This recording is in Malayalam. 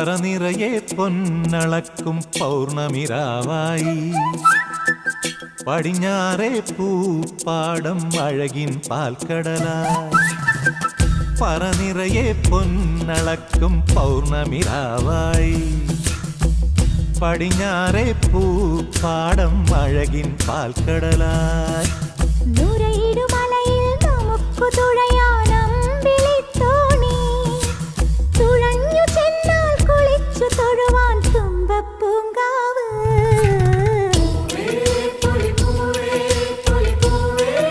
പറനിറയെ പൊന്നളക്കും പൗർണമിരാവായി പടിഞ്ഞാറേ പൂപ്പാടം അഴകിൻ പാൽക്കടലായി പറനിറയെ പൊന്നളക്കും പൗർണമിരാവായി പടിഞ്ഞാറേ പൂപ്പാടം അഴകിൻ പാൽക്കടലായി